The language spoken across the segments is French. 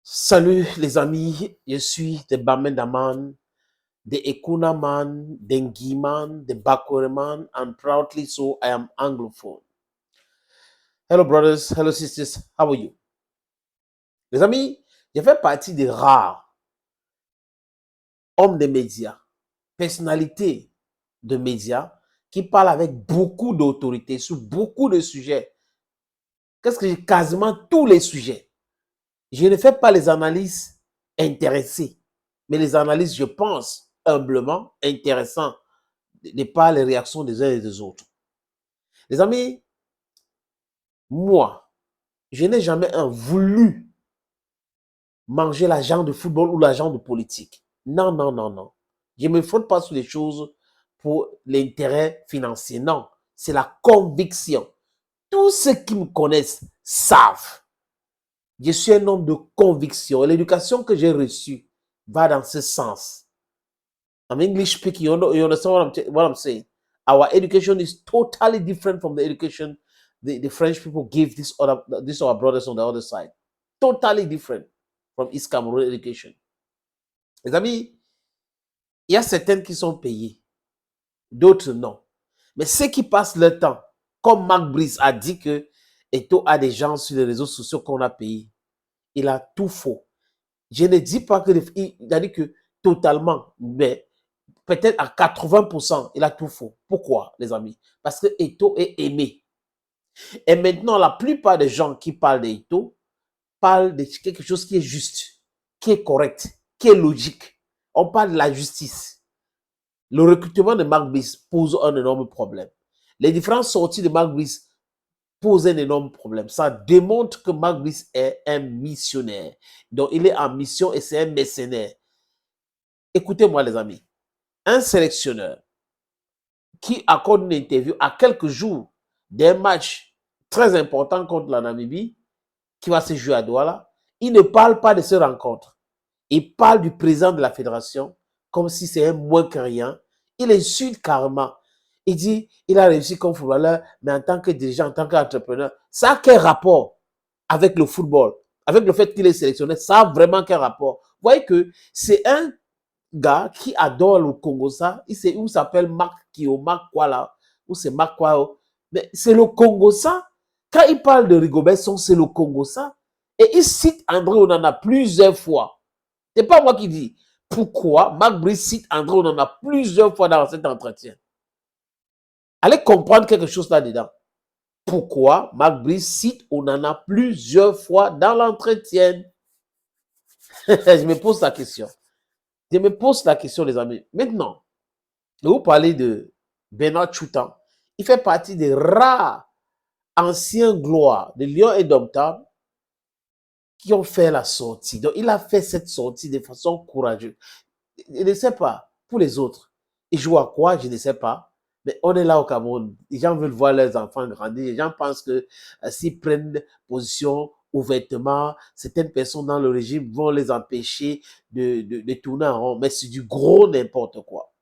Salut les amis, je suis de Bamendaman, de Ekunaman, de Ngiman, de Bakoreman, and proudly so I am Anglophone. Hello brothers, hello sisters, how are you? Les amis, je fais partie des rares hommes de médias, personnalités de médias qui parlent avec beaucoup d'autorité sur beaucoup de sujets. Qu'est-ce que j'ai quasiment tous les sujets. Je ne fais pas les analyses intéressées, mais les analyses, je pense, humblement intéressantes de par les réactions des uns et des autres. Les amis, moi, je n'ai jamais voulu manger l'argent de football ou l'argent de politique. Non, non, non, non. Je ne me frotte pas sur les choses pour l'intérêt financier. Non, c'est la conviction. Tous ceux qui me connaissent savent. Je suis un homme de conviction. L'éducation que j'ai reçue va dans ce sens. I'm English speaking. You understand what I'm saying? Our education is totally different from the education the French people give these our brothers on the other side. Totally different from East Cameroon education. Les amis, il y a certaines qui sont payées, d'autres non. Mais ceux qui passent leur temps, comme Marc Brice a dit que Eto a des gens sur les réseaux sociaux qu'on a payés, il a tout faux. Je ne dis pas il a dit que totalement, mais peut-être à 80%, il a tout faux. Pourquoi, les amis? Parce que Eto est aimé. Et maintenant, la plupart des gens qui parlent d'Eto parlent de quelque chose qui est juste, qui est correct, qui est logique. On parle de la justice. Le recrutement de Marc Brice pose un énorme problème. Les différentes sorties de Marc Brice posent un énorme problème. Ça démontre que Marc Brice est un missionnaire. Donc, il est en mission et c'est un mercenaire. Écoutez-moi, les amis. Un sélectionneur qui accorde une interview à quelques jours d'un match très important contre la Namibie, qui va se jouer à Douala, il ne parle pas de ce rencontre. Il parle du président de la fédération comme si c'est un moins que rien. Il insulte carrément. Il dit, il a réussi comme footballeur, mais en tant que dirigeant, en tant qu'entrepreneur, ça a quel rapport avec le football? Avec le fait qu'il est sélectionné, ça a vraiment quel rapport? Vous voyez que c'est un gars qui adore le Congo, ça, il s'appelle Marc Kio, Marc quoi là, ou c'est Marc quoi, mais c'est le Congo ça. Quand il parle de Rigobert Song, c'est le Congo ça. Et il cite André Onana plusieurs fois. C'est pas moi qui dis. Pourquoi Marc Brice cite André Onana plusieurs fois dans cet entretien? Allez comprendre quelque chose là-dedans. Pourquoi Marc Brice cite Onana plusieurs fois dans l'entretien? Je me pose la question. Je me pose la question, les amis. Maintenant, vous parlez de Bernard Choutan. Il fait partie des rares anciens gloires de Lyon et Domtable qui ont fait la sortie. Donc, il a fait cette sortie de façon courageuse. Je ne sais pas, pour les autres, ils jouent à quoi? Je ne sais pas. Mais on est là au Cameroun. Les gens veulent voir leurs enfants grandir. Les gens pensent que s'ils prennent position ouvertement, certaines personnes dans le régime vont les empêcher de tourner en rond. Mais c'est du gros n'importe quoi.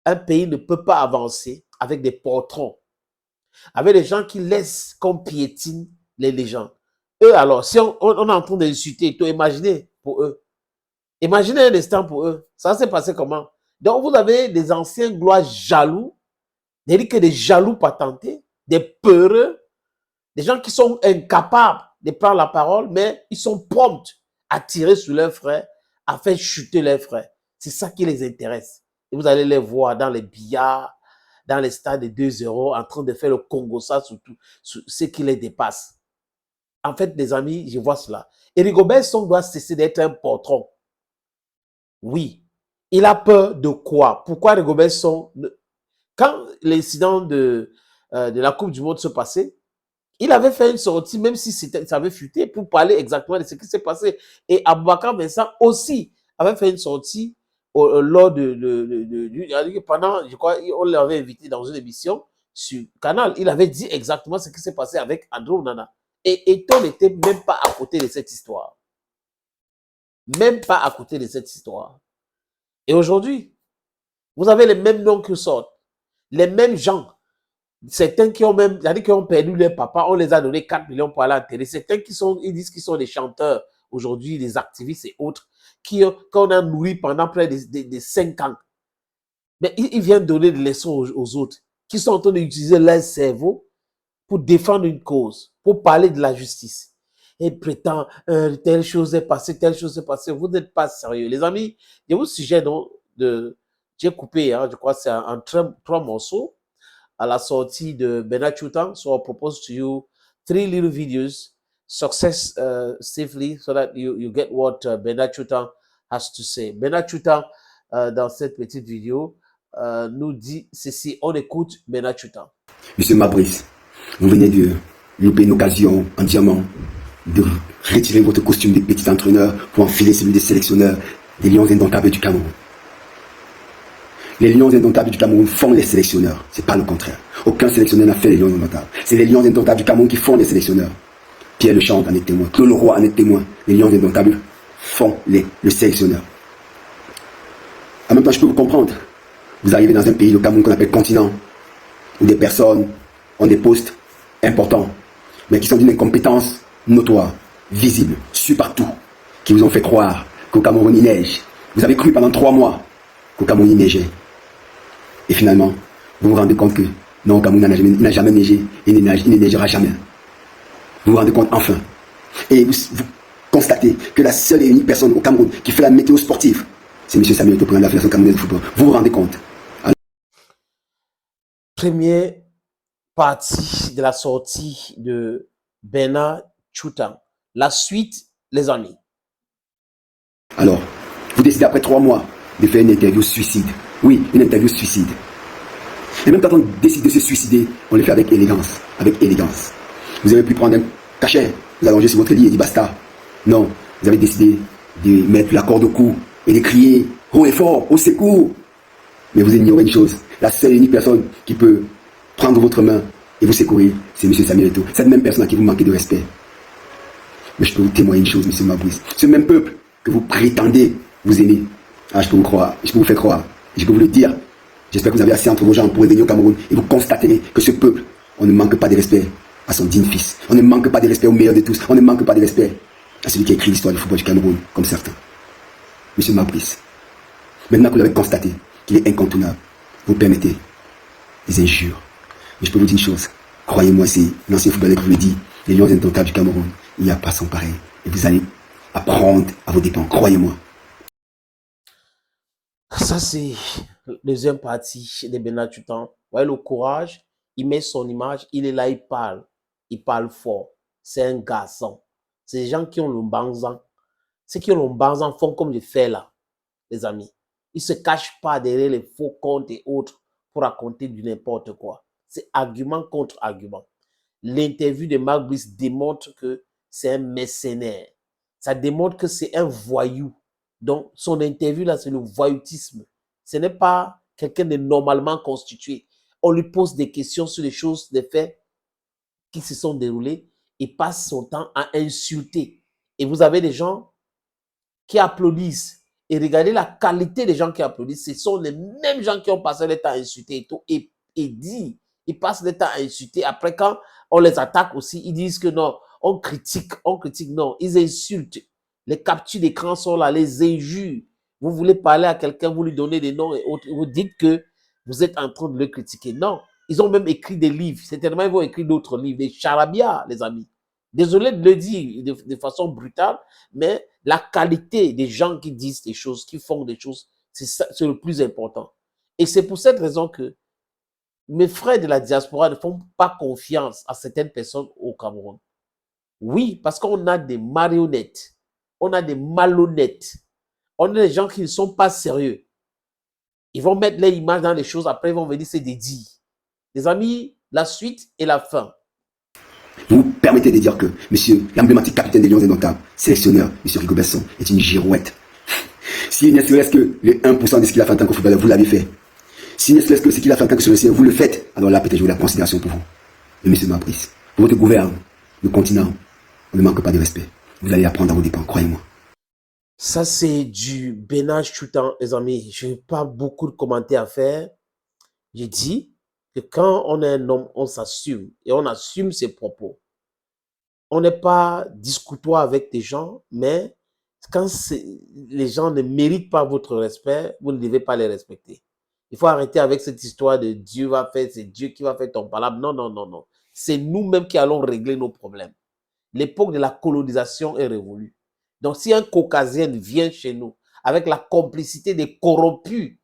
Un pays ne peut pas avancer avec des portrons, avec des gens qui laissent comme piétine les légendes. Eux, alors, si on est en train d'insulter, imaginez pour eux. Imaginez un instant pour eux. Ça s'est passé comment? Donc, vous avez des anciens gloires jaloux, des jaloux patentés, des peureux, des gens qui sont incapables de prendre la parole, mais ils sont prompts à tirer sur leurs frères, à faire chuter leurs frères. C'est ça qui les intéresse. Et vous allez les voir dans les billards, dans les stades de 2-0, en train de faire le Congo, ça, surtout, ce qui les dépasse. En fait, les amis, je vois cela. Et Rigobert Song doit cesser d'être un portron. Oui. Il a peur de quoi? Pourquoi Rigobert Song... Quand l'incident de la Coupe du Monde se passait, il avait fait une sortie, même si ça avait fuité, pour parler exactement de ce qui s'est passé. Et Aboubakar Vincent aussi avait fait une sortie lors pendant, je crois, on l'avait invité dans une émission sur Canal. Il avait dit exactement ce qui s'est passé avec André Onana. Et Eto n'était même pas à côté de cette histoire. Même pas à côté de cette histoire. Et aujourd'hui, vous avez les mêmes noms qui sortent. Les mêmes gens. Certains qui ont même, c'est-à-dire qui ont perdu leur papa, on les a donné 4 millions pour aller enterrer. Certains ils disent qu'ils sont des chanteurs aujourd'hui, les activistes et autres, qu'on a nourri pendant près de 5 ans. Mais ils viennent donner des leçons aux autres qui sont en train d'utiliser leur cerveau pour défendre une cause, pour parler de la justice. Et prétend, telle chose est passée, telle chose est passée. Vous n'êtes pas sérieux. Les amis, il y a un sujet j'ai coupé, hein, je crois que c'est en 3 morceaux à la sortie de Bernard Chutan. So I propose to you 3 little videos, success safely, so that you get what Bernard Chutan has to say. Bernard Chutan, dans cette petite vidéo, nous dit ceci. On écoute Bernard Chutan. Monsieur Mabrice, vous venez de louper une occasion en diamant de retirer votre costume de petit entraîneur pour enfiler celui des sélectionneurs des Lions indomptables du Cameroun. Les Lions indomptables du Cameroun font les sélectionneurs, c'est pas le contraire. Aucun sélectionneur n'a fait les Lions indomptables. C'est les Lions indomptables du Cameroun qui font les sélectionneurs. Pierre Lechamp en est témoin, Claude Leroy en est témoin. Les Lions indomptables font le sélectionneur. En même temps, je peux vous comprendre. Vous arrivez dans un pays, le Cameroun qu'on appelle continent, où des personnes ont des postes importants, mais qui sont d'une incompétence notoire, visible, su partout, qui vous ont fait croire qu'au Cameroun il neige. Vous avez cru pendant 3 mois qu'au Cameroun il neigeait. Et finalement, vous vous rendez compte que non, au Cameroun il n'a jamais neigé, et il ne neigera jamais. Vous vous rendez compte enfin. Et vous constatez que la seule et unique personne au Cameroun qui fait la météo sportive, c'est M. Samuel Eto'o, président de la Fédération camerounaise de football. Vous vous rendez compte? Première partie de la sortie de Bernard Chutan. La suite, les amis. Alors, vous décidez après 3 mois de faire une interview suicide. Oui, une interview suicide. Et même quand on décide de se suicider, on le fait avec élégance. Avec élégance. Vous avez pu prendre un cachet, vous allongez sur votre lit et dire basta. Non, vous avez décidé de mettre la corde au cou et de crier haut et fort, au secours. Mais vous ignorez une chose, la seule et unique personne qui peut prendre votre main et vous secourir, c'est M. Samuel Eto'o. Cette même personne à qui vous manquez de respect. Mais je peux vous témoigner une chose, M. Mabrice. Ce même peuple que vous prétendez vous aimer, je peux vous croire, je peux vous faire croire, je peux vous le dire. J'espère que vous avez assez entre vos jambes pour revenir au Cameroun et vous constaterez que ce peuple, on ne manque pas de respect à son digne fils. On ne manque pas de respect au meilleur de tous. On ne manque pas de respect à celui qui a écrit l'histoire du football du Cameroun, comme certains. M. Mabrice, maintenant que vous l'avez constaté qu'il est incontournable, vous permettez des injures. Mais je peux vous dire une chose, croyez-moi, c'est l'ancien footballeur qui vous le dit, les Lions indomptables du Cameroun, il n'y a pas son pareil. Et vous allez apprendre à vos dépens, croyez-moi. Ça, c'est la deuxième partie de Bernard Chutan. Vous voyez le courage, il met son image, il est là, il parle fort. C'est un garçon. C'est les gens qui ont le banzan. Ceux qui ont le banzan font comme je fais là, les amis. Ils ne se cachent pas derrière les faux comptes et autres pour raconter du n'importe quoi. C'est argument contre argument. L'interview de Marc Brice démontre que c'est un mercenaire. Ça démontre que c'est un voyou. Donc, son interview là, c'est le voyoutisme. Ce n'est pas quelqu'un de normalement constitué. On lui pose des questions sur les choses, des faits qui se sont déroulés. Il passe son temps à insulter. Et vous avez des gens qui applaudissent. Et regardez la qualité des gens qui applaudissent. Ce sont les mêmes gens qui ont passé le temps à insulter et tout. Et dit, ils passent le temps à insulter. Après, quand on les attaque aussi, ils disent que non, on critique, non. Ils insultent. Les captures d'écran sont là, les injures. Vous voulez parler à quelqu'un, vous lui donnez des noms et autres. Vous dites que vous êtes en train de le critiquer. Non. Ils ont même écrit des livres. Certainement, ils vont écrire d'autres livres. Des charabia, les amis. Désolé de le dire de façon brutale, mais la qualité des gens qui disent des choses, qui font des choses, c'est le plus important. Et c'est pour cette raison que mes frères de la diaspora ne font pas confiance à certaines personnes au Cameroun. Oui, parce qu'on a des marionnettes, on a des malhonnêtes, on a des gens qui ne sont pas sérieux. Ils vont mettre leur image dans les choses, après ils vont venir se dédier. Les amis, la suite et la fin. Vous vous permettez de dire que monsieur, l'emblématique capitaine des Lions indomptables, sélectionneur, monsieur Rigo Besson, est une girouette. S'il ne serait-ce que le 1% de ce qu'il a fait en tant que footballeur, vous l'avez fait. S'il ne serait-ce que ce qu'il a fait en tant que sélectionneur, vous le faites, alors là, peut-être j'aurai la considération pour vous. Mais monsieur Mabrice, pour votre gouverne, le continent, on ne manque pas de respect. Vous allez apprendre à vos dépens, croyez-moi. Ça, c'est du Bernard Chutan, les amis. Je n'ai pas beaucoup de commentaires à faire. J'ai dit que quand on est un homme, on s'assume et on assume ses propos. On n'est pas discutoire avec des gens, mais quand les gens ne méritent pas votre respect, vous ne devez pas les respecter. Il faut arrêter avec cette histoire de Dieu va faire, c'est Dieu qui va faire ton palabre. Non, non, non, non. C'est nous-mêmes qui allons régler nos problèmes. L'époque de la colonisation est révolue. Donc, si un Caucasien vient chez nous avec la complicité des corrompus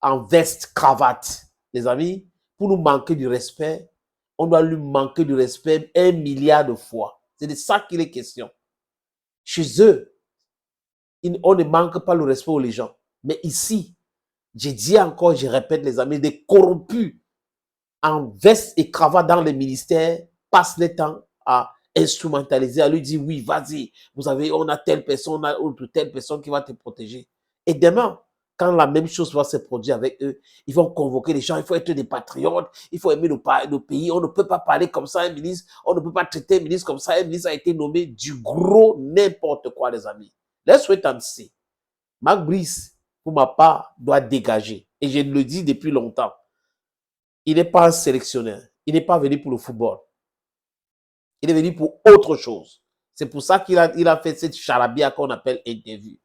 en veste, cravate, les amis, pour nous manquer du respect, on doit lui manquer du respect 1 milliard de fois. C'est de ça qu'il est question. Chez eux, on ne manque pas le respect aux gens. Mais ici, j'ai dit encore, je répète les amis, des corrompus en veste et cravate dans les ministères passent le temps à instrumentaliser, à lui dire oui, vas-y, vous avez, on a telle personne, on a telle personne qui va te protéger. Et demain, quand la même chose va se produire avec eux, ils vont convoquer les gens, il faut être des patriotes, il faut aimer le pays, on ne peut pas parler comme ça à un ministre, on ne peut pas traiter un ministre comme ça, un ministre a été nommé du gros n'importe quoi, les amis. Let's wait and see. Marc Brice, pour ma part, doit dégager. Et je le dis depuis longtemps. Il n'est pas un sélectionneur. Il n'est pas venu pour le football. Il est venu pour autre chose. C'est pour ça qu'il a fait cette charabia qu'on appelle interview.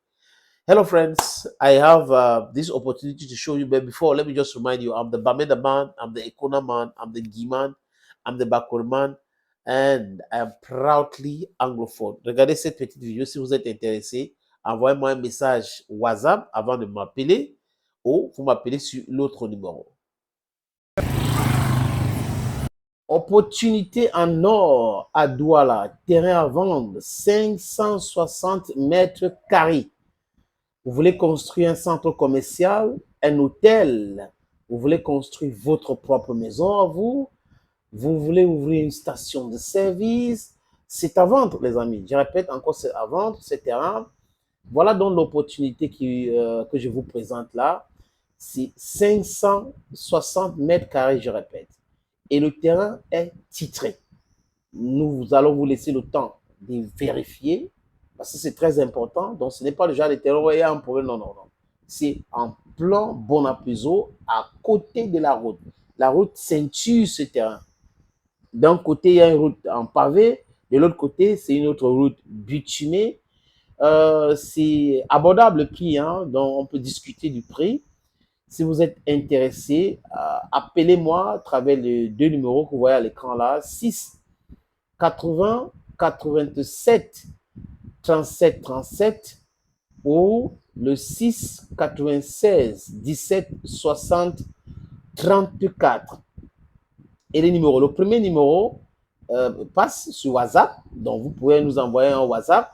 Hello, friends. I have this opportunity to show you, but before, let me just remind you, I'm the Bamenda man, I'm the Ekona man, I'm the Guiman, I'm the Bakur man, and I am proudly anglophone. Regardez cette petite vidéo si vous êtes intéressé. Envoyez-moi un message WhatsApp avant de m'appeler ou vous m'appelez sur l'autre numéro. Opportunité en or à Douala, terrain à vendre, 560 mètres carrés. Vous voulez construire un centre commercial, un hôtel, vous voulez construire votre propre maison à vous, vous voulez ouvrir une station de service, c'est à vendre, les amis. Je répète encore, c'est à vendre, ce terrain. Voilà donc l'opportunité que je vous présente là. C'est 560 mètres carrés, je répète. Et le terrain est titré. Nous allons vous laisser le temps de vérifier, parce que c'est très important. Donc, ce n'est pas le genre de terrain où il y a un problème. Non, non, non. C'est en plan Bonapuzo, à côté de la route. La route ceinture ce terrain. D'un côté, il y a une route en pavé. De l'autre côté, c'est une autre route bitumée. C'est abordable le prix, hein, donc on peut discuter du prix. Si vous êtes intéressé, appelez-moi à travers les deux numéros que vous voyez à l'écran là, 6 80 87 37 37 ou le 6 96 17 60 34. Et les numéros, le premier numéro passe sur WhatsApp, donc vous pouvez nous envoyer un WhatsApp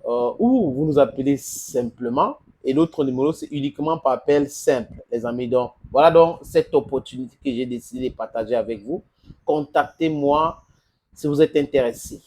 ou vous nous appelez simplement. Et l'autre numéro, c'est uniquement par appel simple, les amis. Donc, voilà donc cette opportunité que j'ai décidé de partager avec vous. Contactez-moi si vous êtes intéressé.